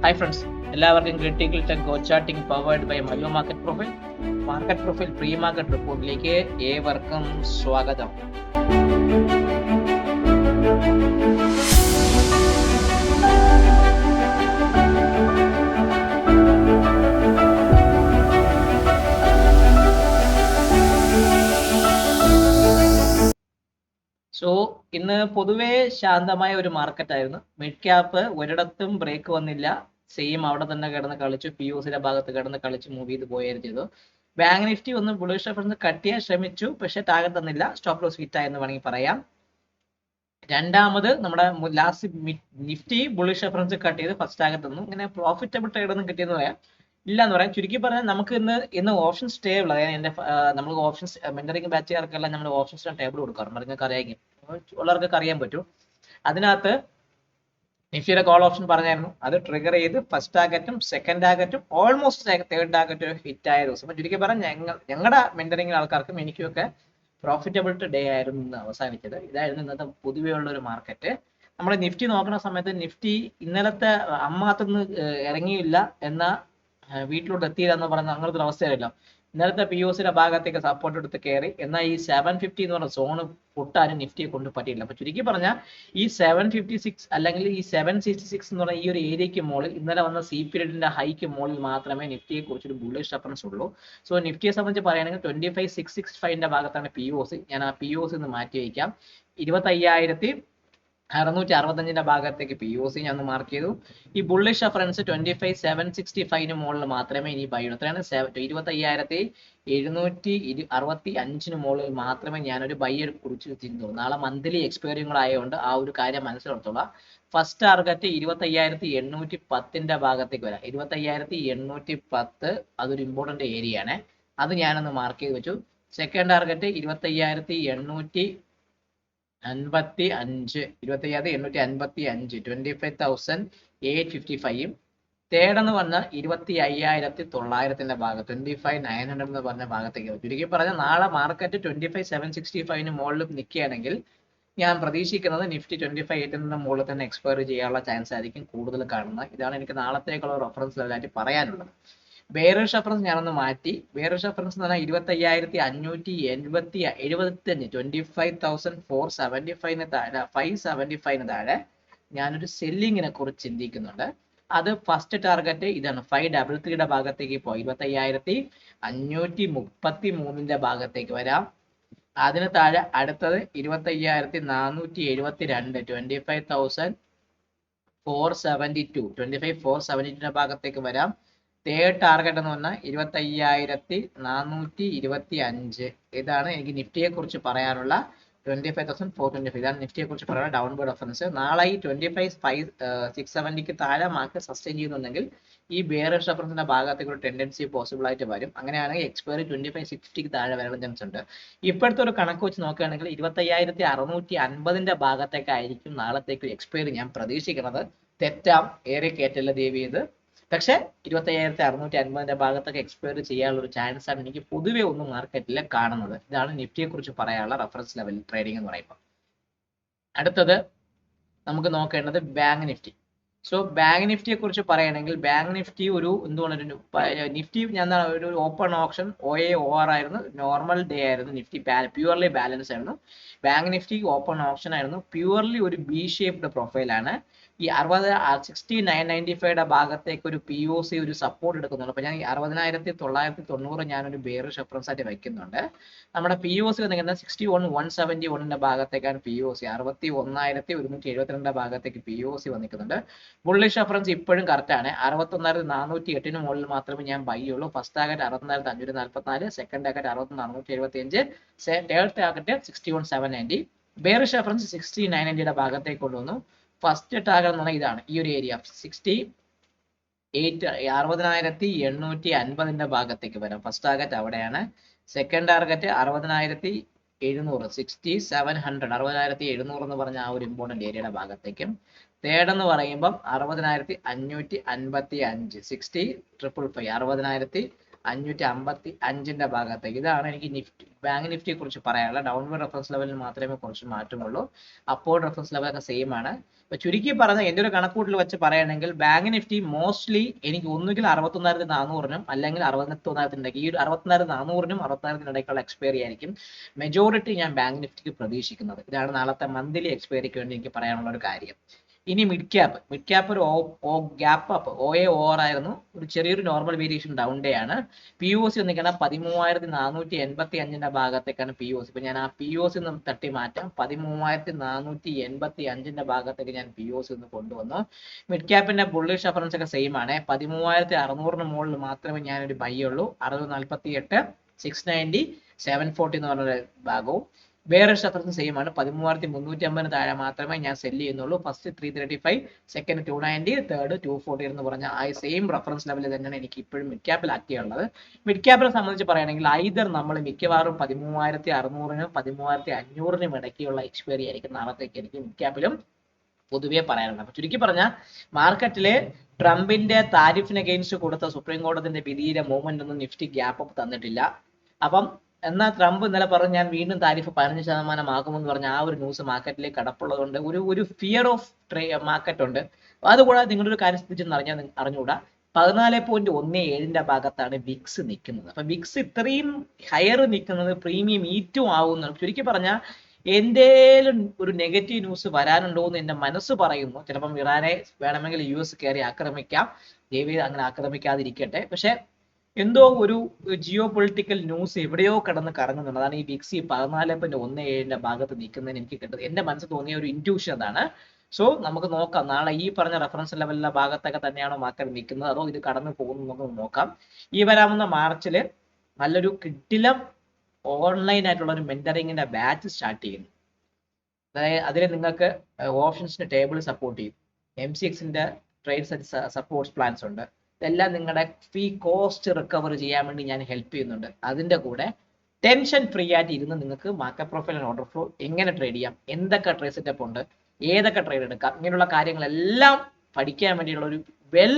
Hi friends, എല്ലാവർക്കും critical tech go charting powered by Mallu market profile pre market റിപ്പോർട്ടിലേക്ക് ഏവർക്കും സ്വാഗതം. സോ ഇന്ന് പൊതുവേ ശാന്തമായ ഒരു മാർക്കറ്റ് ആയിരുന്നു. മിഡ് ക്യാപ്പ് ഒരിടത്തും ബ്രേക്ക് വന്നില്ല, സെയിം അവിടെ തന്നെ കിടന്ന് കളിച്ചു, പി ഒ സിയുടെ ഭാഗത്ത് കിടന്ന് കളിച്ച് മൂവ് ചെയ്ത് പോയായിരുന്നു ചെയ്തു. ബാങ്ക് നിഫ്റ്റി ഒന്ന് ബുള്ളിഷ് റെഫറൻസ് കട്ട് ചെയ്യാൻ ശ്രമിച്ചു, പക്ഷെ ടാർഗറ്റ് തന്നില്ല, സ്റ്റോപ്പ് ലോസ് ഹിറ്റ് ആയെന്ന് വേണമെങ്കിൽ പറയാം. രണ്ടാമത് നമ്മുടെ last Nifty bullish reference cut ചെയ്ത് ഫസ്റ്റ് ടാർഗറ്റ് തന്നു. ഇങ്ങനെ പ്രോഫിറ്റബിൾ ട്രേഡ് ഒന്നും കിട്ടിയെന്ന് പറയാം ഇല്ല എന്ന് പറയാം. ചുരുക്കി പറഞ്ഞാൽ നമുക്ക് ഇന്ന് ഓപ്ഷൻ സ്റ്റേബിൾ, അതായത് എന്റെ നമ്മൾ ഓപ്ഷൻസ് മെന്ററിംഗ് ബാച്ചുകാർക്കെല്ലാം നമ്മൾ ഓപ്ഷൻസ് ടേബിൾ കൊടുക്കാറുണ്ട്, നിങ്ങൾക്ക് അറിയാമെങ്കിൽ ഉള്ളവർക്കൊക്കെ അറിയാൻ പറ്റും. അതിനകത്ത് നിഫ്റ്റിയുടെ കോൾ ഓപ്ഷൻ പറഞ്ഞായിരുന്നു, അത് ട്രിഗർ ചെയ്ത് ഫസ്റ്റ് ടാർഗറ്റും സെക്കൻഡ് ടാർഗറ്റും ഓൾമോസ്റ്റ് തേർഡ് ടാർഗറ്റ് ഹിറ്റ് ആയ ദിവസം. ചുരുക്കി പറഞ്ഞാൽ ഞങ്ങളുടെ മെന്ററിംഗ് ആൾക്കാർക്കും എനിക്കുമൊക്കെ പ്രോഫിറ്റബിൾ ഡേ ആയിരുന്നു ഇന്ന് അവസാനിച്ചത്. ഇതായിരുന്നു ഇന്നത്തെ പൊതുവേ ഉള്ള ഒരു മാർക്കറ്റ്. നമ്മൾ നിഫ്റ്റി നോക്കുന്ന സമയത്ത് നിഫ്റ്റി ഇന്നലത്തെ അമ്മാത്തൊന്ന് ഇറങ്ങിയില്ല എന്ന വീട്ടിലോട്ട് എത്തിയില്ല എന്ന് പറയുന്ന അങ്ങനത്തെ ഒരു അവസ്ഥയല്ലോ. ഇന്നലത്തെ പി ഒ സിയുടെ ഭാഗത്തേക്ക് സപ്പോർട്ട് എടുത്ത് കയറി, എന്നാൽ ഈ 750 എന്ന് പറഞ്ഞ സോണ് പൊട്ടാനും നിഫ്റ്റിയെ കൊണ്ട് പറ്റിയില്ല. അപ്പൊ ചുരുക്കി പറഞ്ഞാൽ ഈ 756 അല്ലെങ്കിൽ ഈ 766 എന്ന് പറഞ്ഞ ഈ ഒരു ഏരിയയ്ക്ക് മുകളിൽ ഇന്നലെ വന്ന സി പീരീഡിന്റെ ഹൈക്ക് മുകളിൽ മാത്രമേ നിഫ്റ്റിയെ കുറിച്ചൊരു ബുള്ളിഷ് റെഫറൻസ് ഉള്ളൂ. സോ നിഫ്റ്റിയെ സംബന്ധിച്ച് പറയുകയാണെങ്കിൽ 25665 ഭാഗത്താണ് പി ഒ സി. ഞാൻ ആ പി ഒ സി മാറ്റി വയ്ക്കാം. 25,665 ഭാഗത്തേക്ക് പി ഒ സി ഞാൻ മാർക്ക് ചെയ്തു. ഈ ബുള്ളിഷ് റെഫറൻസ് 25,765 മുകളിൽ മാത്രമേ ഇനി ബൈ ഉള്ളൂ. എത്രയാണ്? 25,765 മുകളിൽ മാത്രമേ ഞാനൊരു ബൈ കുറിച്ച് ചിന്തു. നാളെ മന്ത്ലി എക്സ്പയറിങ്ങളായതുകൊണ്ട് ആ ഒരു കാര്യം മനസ്സിലെടുത്തോളാം. ഫസ്റ്റ് ടാർഗറ്റ് 25,810 ഭാഗത്തേക്ക് വരാം. 25,810 അതൊരു ഇമ്പോർട്ടന്റ് ഏരിയ ആണ്, അത് ഞാനൊന്ന് മാർക്ക് ചെയ്ത് വെച്ചു. Second target 25,855, 25,855, 25,855. തേർഡ് എന്ന് പറഞ്ഞാൽ 25,900 ഭാഗത്ത്, 25,900 എന്ന് പറഞ്ഞ ഭാഗത്തേക്ക്. ചുരുക്കി പറഞ്ഞാൽ നാളെ മാർക്കറ്റ് 25,765 മുകളിൽ നിൽക്കുകയാണെങ്കിൽ ഞാൻ പ്രതീക്ഷിക്കുന്നത് നിഫ്റ്റി 25,800 മുകളിൽ തന്നെ എക്സ്പയർ ചെയ്യാനുള്ള ചാൻസ് ആയിരിക്കും കൂടുതൽ കാണുന്നത്. ഇതാണ് എനിക്ക് നാളത്തേക്കുള്ള റെഫറൻസ് ലെവലായിട്ട് പറയാനുള്ളത്. ബെയറിഷ് റെഫറൻസ് ഞാനൊന്ന് മാറ്റി. ബെയറിഷ് റെഫറൻസ് എന്ന് പറഞ്ഞാൽ 25,575, 25,475 താഴെ, 575 താഴെ ഞാനൊരു സെല്ലിങ്ങിനെ കുറിച്ച് ചിന്തിക്കുന്നുണ്ട്. അത് ഫസ്റ്റ് ടാർഗറ്റ് ഇതാണ്, 533 ഭാഗത്തേക്ക് പോയി 25,533 ഭാഗത്തേക്ക് വരാം. അതിന് താഴെ അടുത്തത് 25,472, 25,472, 25,472 ഭാഗത്തേക്ക് വരാം. തേർഡ് ടാർഗറ്റ് എന്ന് പറഞ്ഞാൽ 25,425. ഇതാണ് എനിക്ക് നിഫ്റ്റിയെ കുറിച്ച് പറയാനുള്ള 25,425. ഇതാണ് നിഫ്റ്റിയെ കുറിച്ച് പറയാനുള്ള ഡൗൺവേർഡ് റെഫറൻസ്. നാളെ ഈ 25,670 താഴെ മാർക്കറ്റ് സസ്റ്റെയിൻ ചെയ്യുന്നുണ്ടെങ്കിൽ ഈ ബെയറിഷ് റെഫറൻസിന്റെ ഭാഗത്തേക്ക് ഒരു ടെൻഡൻസി പോസിബിൾ ആയിട്ട് വരും. അങ്ങനെയാണെങ്കിൽ എക്സ്പയറി 25,650 താഴെ വരാനുള്ള ചാൻസ് ഉണ്ട്. ഇപ്പോഴത്തെ ഒരു കണക്ക് വെച്ച് നോക്കുകയാണെങ്കിൽ 25,650 ഭാഗത്തേക്കായിരിക്കും നാളത്തേക്ക് എക്സ്പയറി ഞാൻ പ്രതീക്ഷിക്കുന്നത്. തെറ്റാം, ഏറെ കയറ്റല്ല ദേവി ഇത്. പക്ഷെ 25,650 ഭാഗത്തൊക്കെ എക്സ്പയർ ചെയ്യാനുള്ള ഒരു ചാൻസ് ആണ് എനിക്ക് പൊതുവെ ഒന്നും മാർക്കറ്റിൽ കാണുന്നത്. ഇതാണ് നിഫ്റ്റിയെ കുറിച്ച് പറയാനുള്ള റെഫറൻസ് ലെവൽ ട്രേഡിംഗ് എന്ന് പറയുമ്പോൾ. അടുത്തത് നമുക്ക് നോക്കേണ്ടത് ബാങ്ക് നിഫ്റ്റി. സോ ബാങ്ക് നിഫ്റ്റിയെ കുറിച്ച് പറയുകയാണെങ്കിൽ ബാങ്ക് നിഫ്റ്റി ഒരു എന്തുകൊണ്ടൊരു നിഫ്റ്റി ഞാൻ ഒരു ഓപ്പൺ ഓപ്ഷൻ OR ആയിരുന്നു, നോർമൽ ഡേ ആയിരുന്നു. നിഫ്റ്റി പ്യൂർലി ബാലൻസ് ആയിരുന്നു. ബാങ്ക് നിഫ്റ്റി ഓപ്പൺ ഓപ്ഷൻ ആയിരുന്നു, പ്യൂർലി ഒരു ബി ഷേപ്ഡ് പ്രൊഫൈലാണ്. ഈ 6995 ഭാഗത്തേക്ക് ഒരു പി ഒ സി ഒരു സപ്പോർട്ട് എടുക്കുന്നുണ്ട്. അപ്പൊ ഞാൻ 60,990 ഞാനൊരു ബെയറിഷ് റെഫറൻസ് ആയിട്ട് വയ്ക്കുന്നുണ്ട്. നമ്മുടെ പി ഒ സി നിൽക്കുന്നത് 61,171 ഭാഗത്തേക്കാണ് പി ഒ സി. 61,172 ഭാഗത്തേക്ക് പി ഒ സി വന്നിരിക്കുന്നുണ്ട്. ബുള്ളിഷ് റെഫറൻസ് ഇപ്പോഴും കറക്റ്റ് ആണ്. 61,408 മുകളിൽ മാത്രമേ ഞാൻ ബൈ ഉള്ളൂ. First target 61,544, second target 61,675, third target 61,790. Bearish reference 60,990 ഭാഗത്തേക്ക് കൊണ്ടുവന്നു. ഫസ്റ്റ് ടാർഗറ്റ് എന്ന് പറഞ്ഞാൽ ഇതാണ്, ഈ ഒരു ഏരിയ 60,850 ഭാഗത്തേക്ക് വരാം. ഫസ്റ്റ് ടാർഗറ്റ് അവിടെയാണ്. സെക്കൻഡ് ടാർഗറ്റ് 60,700, 6700, 60,700 എന്ന് പറഞ്ഞ ആ ഒരു ഇമ്പോർട്ടന്റ് ഏരിയയുടെ ഭാഗത്തേക്കും. തേർഡ് എന്ന് പറയുമ്പം 60,555, 60,555, 555 ഭാഗത്തേക്ക്. ഇതാണ് എനിക്ക് ബാങ്ക് നിഫ്റ്റിയെ കുറിച്ച് പറയാനുള്ള. ഡൗൺവേർഡ് റെഫറൻസ് ലെവലിൽ മാത്രമേ കുറച്ച് മാറ്റമുള്ളൂ. അപ്പോർഡ് റെഫറൻസ് ലെവലൊക്കെ സെയിം ആണ്. അപ്പൊ ചുരുക്കി പറഞ്ഞ എന്റെ ഒരു കണക്കൂട്ടിൽ വെച്ച് പറയുകയാണെങ്കിൽ ബാങ്ക് നിഫ്റ്റി മോസ്റ്റ്ലി എനിക്ക് ഒന്നുകിൽ 61,400-നും അല്ലെങ്കിൽ 61,000 ഈ ഒരു 61,400-നും 64,000 ഇടയ്ക്കുള്ള എക്സ്പയറി ആയിരിക്കും മെജോറിറ്റി ഞാൻ ബാങ്ക് നിഫ്റ്റിക്ക് പ്രതീക്ഷിക്കുന്നത്. ഇതാണ് നാളത്തെ മന്ത്ലി എക്സ്പയറിക്ക് വേണ്ടി എനിക്ക് പറയാനുള്ള ഒരു കാര്യം. ഇനി മിഡ് ക്യാപ്പ് ഒരു ഗ്യാപ്പ് അപ്പ് OA ആയിരുന്നു. ഒരു ചെറിയൊരു നോർമൽ വേരിയേഷൻ ഡൗൺ ഡേ ആണ്. POC വന്നിരിക്കണം 13,485 ഭാഗത്തേക്കാണ് POC. ഇപ്പൊ ഞാൻ ആ POC തട്ടി മാറ്റാം. 13,485 ഭാഗത്തേക്ക് ഞാൻ POC കൊണ്ടുവന്നു. മിഡ് ക്യാപ്പിന്റെ ബുള്ളിഷ് റെഫറൻസ് ഒക്കെ സെയിം ആണ്. 13,600 മുകളിൽ മാത്രമേ ഞാനൊരു ബൈ ഉള്ളൂ. 648, 690, 740 എന്ന് പറഞ്ഞൊരു ഭാഗവും. വേറെ റെഫറൻസ് സെയിം ആണ്. 13,350 താഴെ മാത്രമേ ഞാൻ സെല് ചെയ്യുന്നുള്ളൂ. ഫസ്റ്റ് 335, സെക്കൻഡ് 290, തേർഡ് 240 എന്ന് പറഞ്ഞ ആ സെയിം റെഫറൻസ് ലെവലിൽ തന്നെയാണ് എനിക്ക് ഇപ്പോഴും മിഡ് ക്യാപ്പിൽ ആക്കിയുള്ളത്. മിഡ് ക്യാപ്പിനെ സംബന്ധിച്ച് പറയുകയാണെങ്കിൽ ഐദർ നമ്മൾ മിക്കവാറും 13,600-നും 13,500-നും ഇടയ്ക്കുള്ള എക്സ്പയറി ആയിരിക്കും നാളത്തേക്ക് എനിക്ക് മിഡ് ക്യാപ്പിലും പൊതുവെ പറയാനുള്ളത്. അപ്പൊ ചുരുക്കി പറഞ്ഞാൽ മാർക്കറ്റിലെ ട്രംപിന്റെ താരിഫിന് അഗെയിൻസ്റ്റ് കൊടുത്ത സുപ്രീം കോടതിന്റെ വിധിയുടെ മൂവ്മെന്റ് ഒന്നും നിഫ്റ്റി ഗ്യാപ്പ് അപ്പ് തന്നിട്ടില്ല. അപ്പം എന്നാൽ ട്രംപ് ഇന്നലെ പറഞ്ഞു ഞാൻ വീണ്ടും താരിഫ് 15% ആകുമെന്ന് പറഞ്ഞ ആ ഒരു ന്യൂസ് മാർക്കറ്റിലേക്ക് കടപ്പുള്ളതുകൊണ്ട് ഒരു ഫിയർ ഓഫ് മാർക്കറ്റ് ഉണ്ട്. അതുകൂടാതെ നിങ്ങളൊരു കാര്യം ശ്രദ്ധിച്ചെന്ന് അറിഞ്ഞുകൂടാ, 14.17 ഭാഗത്താണ് വിക്സ് നിൽക്കുന്നത്. അപ്പൊ വിക്സ് ഇത്രയും ഹയർ നിൽക്കുന്നത് പ്രീമിയം ഈറ്റും ആവുന്നു. ചുരുക്കി പറഞ്ഞാൽ എന്തേലും ഒരു നെഗറ്റീവ് ന്യൂസ് വരാനുണ്ടോ എന്ന് എന്റെ മനസ്സ് പറയുന്നു. ചിലപ്പം ഇറാനെ വേണമെങ്കിൽ US കയറി ആക്രമിക്കാം. ദൈവം അങ്ങനെ ആക്രമിക്കാതിരിക്കട്ടെ. പക്ഷെ എന്തോ ഒരു ജിയോ പൊളിറ്റിക്കൽ ന്യൂസ് എവിടെയോ കടന്ന് കറങ്ങുന്നുണ്ട്. അതാണ് ഈ വിക്സി 14.17 ഭാഗത്ത് നിൽക്കുന്നതിന് എനിക്ക് കിട്ടുന്നത്. എന്റെ മനസ്സിൽ തോന്നിയ ഒരു ഇൻറ്റ്യൂഷൻ അതാണ്. സോ നമുക്ക് നോക്കാം നാളെ ഈ പറഞ്ഞ റെഫറൻസ് ലെവലിലെ ഭാഗത്തൊക്കെ തന്നെയാണോ മാർക്കറ്റ് നിൽക്കുന്നത് അതോ ഇത് കടന്നു പോകുന്നത് നോക്കാം. ഈ വരാവുന്ന മാർച്ചിൽ നല്ലൊരു കിടിലം ഓൺലൈൻ ആയിട്ടുള്ള ഒരു മെന്ററിങ്ങിന്റെ ബാച്ച് സ്റ്റാർട്ട് ചെയ്യുന്നു. അതായത് അതിൽ നിങ്ങൾക്ക് ഓപ്ഷൻസിന്റെ ടേബിൾ സപ്പോർട്ട് ചെയ്യും. MCXന്റെ ട്രേഡ് സപ്പോർട്ട് പ്ലാൻസ് ഉണ്ട്. ഇതെല്ലാം നിങ്ങളുടെ ഫീ കോസ്റ്റ് റിക്കവർ ചെയ്യാൻ വേണ്ടി ഞാൻ ഹെൽപ്പ് ചെയ്യുന്നുണ്ട്. അതിന്റെ കൂടെ ടെൻഷൻ ഫ്രീ ആയിട്ട് ഇരുന്ന് നിങ്ങൾക്ക് market profile and order flow എങ്ങനെ ട്രേഡ് ചെയ്യാം, എന്തൊക്കെ ട്രേഡ് സെറ്റപ്പ് ഉണ്ട്, ഏതൊക്കെ ട്രേഡ് എടുക്കാം, ഇങ്ങനെയുള്ള കാര്യങ്ങളെല്ലാം പഠിക്കാൻ വേണ്ടിയുള്ള ഒരു വെൽ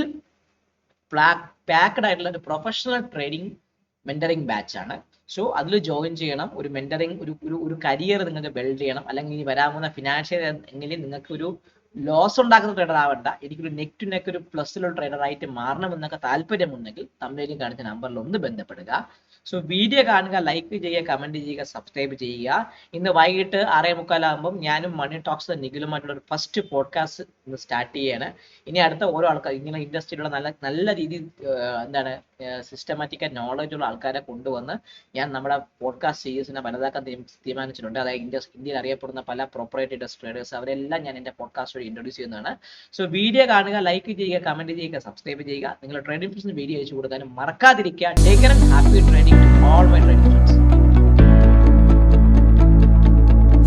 പാക്ഡ് ആയിട്ടുള്ള ഒരു പ്രൊഫഷണൽ ട്രേഡിംഗ് മെന്ററിംഗ് ബാച്ച് ആണ്. സോ അതിൽ ജോയിൻ ചെയ്യണം. ഒരു മെന്ററിംഗ് ഒരു കരിയർ നിങ്ങൾക്ക് ബിൽഡ് ചെയ്യണം. അല്ലെങ്കിൽ ഇനി വരാവുന്ന ഫിനാൻഷ്യൽ എങ്കിലും നിങ്ങൾക്ക് ഒരു ലോസ് ഉണ്ടാക്കുന്ന ട്രേഡർ ആവണ്ട, എനിക്കൊരു നെക്ക് ടു നെക്ക് ഒരു പ്ലസ്സിലുള്ള ട്രേഡർ ആയിട്ട് മാറണമെന്നൊക്കെ താല്പര്യമുണ്ടെങ്കിൽ തമ്മിൽ കാണിച്ച നമ്പറിൽ ഒന്ന് ബന്ധപ്പെടുക. സോ വീഡിയോ കാണുക, ലൈക്ക് ചെയ്യുക, കമന്റ് ചെയ്യുക, സബ്സ്ക്രൈബ് ചെയ്യുക. ഇന്ന് വൈകിട്ട് 6:45 ഞാനും മണി ടോക്സ് നിഖിലുമായിട്ടുള്ള ഒരു ഫസ്റ്റ് പോഡ്കാസ്റ്റ് ഇന്ന് സ്റ്റാർട്ട് ചെയ്യാണ്. ഇനി അടുത്ത ഓരോ ആൾക്കാർ ഇങ്ങനെ ഇൻഡസ്ട്രിയിലുള്ള നല്ല രീതിയിൽ സിസ്റ്റമാറ്റിക് ആയിട്ട് നോളജ് ഉള്ള ആൾക്കാരെ കൊണ്ടുവന്ന് ഞാൻ നമ്മുടെ പോഡ്കാസ്റ്റ് സീരീസിനെ വലുതാക്കാൻ തീരുമാനിച്ചിട്ടുണ്ട്. അതായത് ഇന്ത്യയിൽ അറിയപ്പെടുന്ന പല പ്രോപ്പറേറ്റ് ട്രേഡേഴ്സ് അവരെല്ലാം ഞാൻ എൻ്റെ പോഡ്കാസ്റ്റ് വഴി ഇൻട്രൊഡ്യൂസ് ചെയ്യുന്നതാണ്. സോ വീഡിയോ കാണുക, ലൈക്ക് ചെയ്യുക, കമന്റ് ചെയ്യുക, സബ്സ്ക്രൈബ് ചെയ്യുക. നിങ്ങൾ ട്രേഡിംഗ് ഫ്രണ്ട്സിന് വീഡിയോ അയച്ചു കൊടുക്കാനും മറക്കാതിരിക്കുക. Take care and happy trading to all my trading friends.